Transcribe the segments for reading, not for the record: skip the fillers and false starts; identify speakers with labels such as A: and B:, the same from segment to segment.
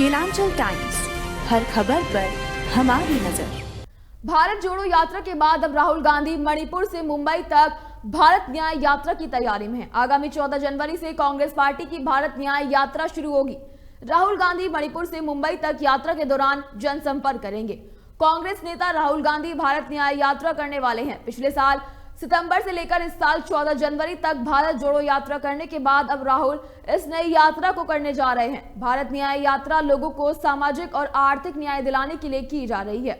A: Kelanchal times, हर खबर पर हमारी नजर।
B: भारत जोड़ो यात्रा के बाद अब राहुल गांधी मणिपुर से मुंबई तक भारत न्याय यात्रा की तैयारी में हैं। आगामी 14 जनवरी से कांग्रेस पार्टी की भारत न्याय यात्रा शुरू होगी। राहुल गांधी मणिपुर से मुंबई तक यात्रा के दौरान जनसंपर्क करेंगे। कांग्रेस नेता राहुल गांधी भारत न्याय यात्रा करने वाले हैं। पिछले साल सितंबर से लेकर इस साल 14 जनवरी तक भारत जोड़ो यात्रा करने के बाद अब राहुल इस नई यात्रा को करने जा रहे हैं। भारत न्याय यात्रा लोगों को सामाजिक और आर्थिक न्याय दिलाने के लिए की जा रही है।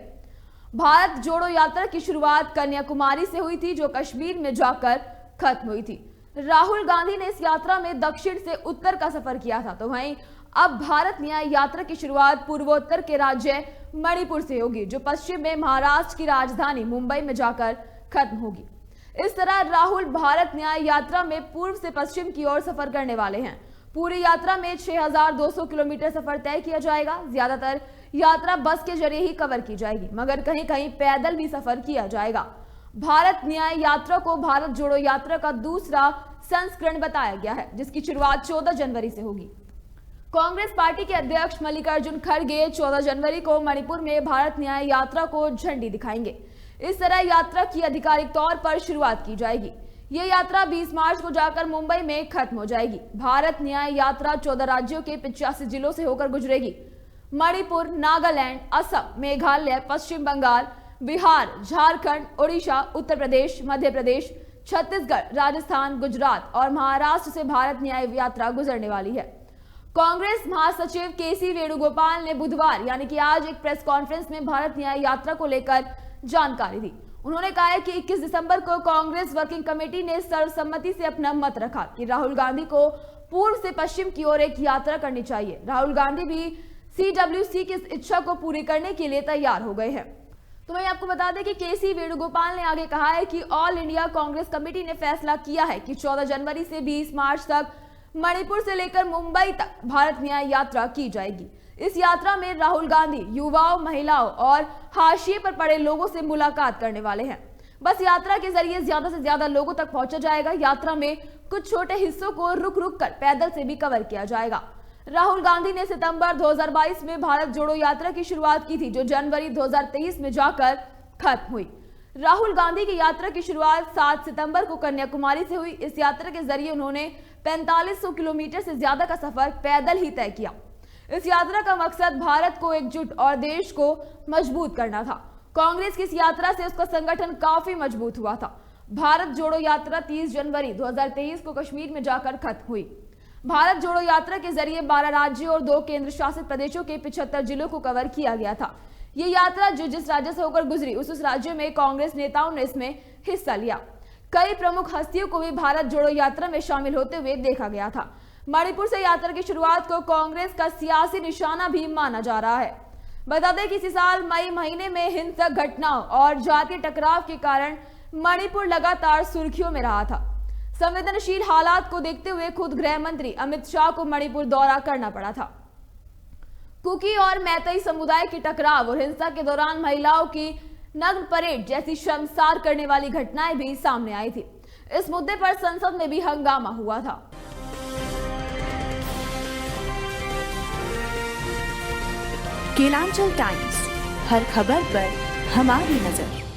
B: भारत जोड़ो यात्रा की शुरुआत कन्याकुमारी से हुई थी, जो कश्मीर में जाकर खत्म हुई थी। राहुल गांधी ने इस यात्रा में दक्षिण से उत्तर का सफर किया था, तो वहीं अब भारत न्याय यात्रा की शुरुआत पूर्वोत्तर के राज्य मणिपुर से होगी, जो पश्चिम में महाराष्ट्र की राजधानी मुंबई में जाकर खत्म होगी। इस तरह राहुल भारत न्याय यात्रा में पूर्व से पश्चिम की ओर सफर करने वाले हैं। पूरी यात्रा में 6200 किलोमीटर सफर तय किया जाएगा। ज्यादातर यात्रा बस के जरिए ही कवर की जाएगी, मगर कहीं कहीं पैदल भी सफर किया जाएगा। भारत न्याय यात्रा को भारत जोड़ो यात्रा का दूसरा संस्करण बताया गया है, जिसकी शुरुआत 14 जनवरी से होगी। कांग्रेस पार्टी के अध्यक्ष मल्लिकार्जुन खड़गे 14 जनवरी को मणिपुर में भारत न्याय यात्रा को झंडी दिखाएंगे। इस तरह यात्रा की आधिकारिक तौर पर शुरुआत की जाएगी। ये यात्रा 20 मार्च को जाकर मुंबई में खत्म हो जाएगी। भारत न्याय यात्रा 14 राज्यों के 85 जिलों से होकर गुजरेगी। मणिपुर, नागालैंड, असम, मेघालय, पश्चिम बंगाल, बिहार, झारखंड, ओडिशा, उत्तर प्रदेश, मध्य प्रदेश, छत्तीसगढ़, राजस्थान, गुजरात और महाराष्ट्र से भारत न्याय यात्रा गुजरने वाली है। कांग्रेस महासचिव केसी वेणुगोपाल ने बुधवार यानी कि आज एक प्रेस कॉन्फ्रेंस में भारत न्याय यात्रा को लेकर जानकारी दी। उन्होंने कहा है कि 21 दिसंबर को कांग्रेस वर्किंग कमेटी ने सर्वसम्मति से अपना मत रखा कि राहुल गांधी को पूर्व से पश्चिम की ओर एक यात्रा करनी चाहिए। राहुल गांधी भी सीडब्ल्यूसी की इस इच्छा को पूरी करने के लिए तैयार हो गए हैं। तो मैं आपको बता दें कि केसी वेणुगोपाल ने आगे कहा है कि ऑल इंडिया कांग्रेस कमेटी ने फैसला किया है कि 14 जनवरी से 20 मार्च तक मणिपुर से लेकर मुंबई तक भारत न्याय यात्रा की जाएगी। इस यात्रा में राहुल गांधी युवाओं, महिलाओं और हाशिए पर पड़े लोगों से मुलाकात करने वाले हैं। बस यात्रा के जरिए ज्यादा से ज्यादा लोगों तक पहुंचा जाएगा। यात्रा में कुछ छोटे हिस्सों को रुक रुक कर पैदल से भी कवर किया जाएगा। राहुल गांधी ने सितंबर 2022 में भारत जोड़ो यात्रा की शुरुआत की थी, जो जनवरी 2023 में जाकर खत्म हुई। राहुल गांधी की यात्रा की शुरुआत 7 सितंबर को कन्याकुमारी से हुई। इस यात्रा के जरिए उन्होंने 4500 किलोमीटर से ज्यादा का सफर पैदल ही तय किया। इस यात्रा का मकसद भारत को एकजुट और देश को मजबूत करना था। कांग्रेस की इस यात्रा से उसका संगठन काफी मजबूत हुआ था। भारत जोड़ो यात्रा 30 जनवरी 2023 को कश्मीर में जाकर खत्म हुई। भारत जोड़ो यात्रा के जरिए 12 राज्यों और 2 केंद्र शासित प्रदेशों के 75 जिलों को कवर किया गया था। ये यात्रा जिस राज्य से होकर गुजरी, उस राज्य में कांग्रेस नेताओं ने इसमें हिस्सा लिया। कई प्रमुख हस्तियों को भी भारत जोड़ो यात्रा में शामिल होते हुए देखा गया था। मणिपुर से यात्रा की शुरुआत को कांग्रेस का सियासी निशाना भी माना जा रहा है। बता दें कि इसी साल मई महीने में हिंसक घटनाओं और जातीय टकराव के कारण मणिपुर लगातार सुर्खियों में रहा था। संवेदनशील हालात को देखते हुए खुद गृह मंत्री अमित शाह को मणिपुर दौरा करना पड़ा था। कुकी और मैतेई समुदाय की टकराव और हिंसा के दौरान महिलाओं की नग्न परेड जैसी शर्मसार करने वाली घटनाएं भी सामने आई थी। इस मुद्दे पर संसद में भी हंगामा हुआ था।
A: केलांचल टाइम्स, हर खबर पर हमारी नजर।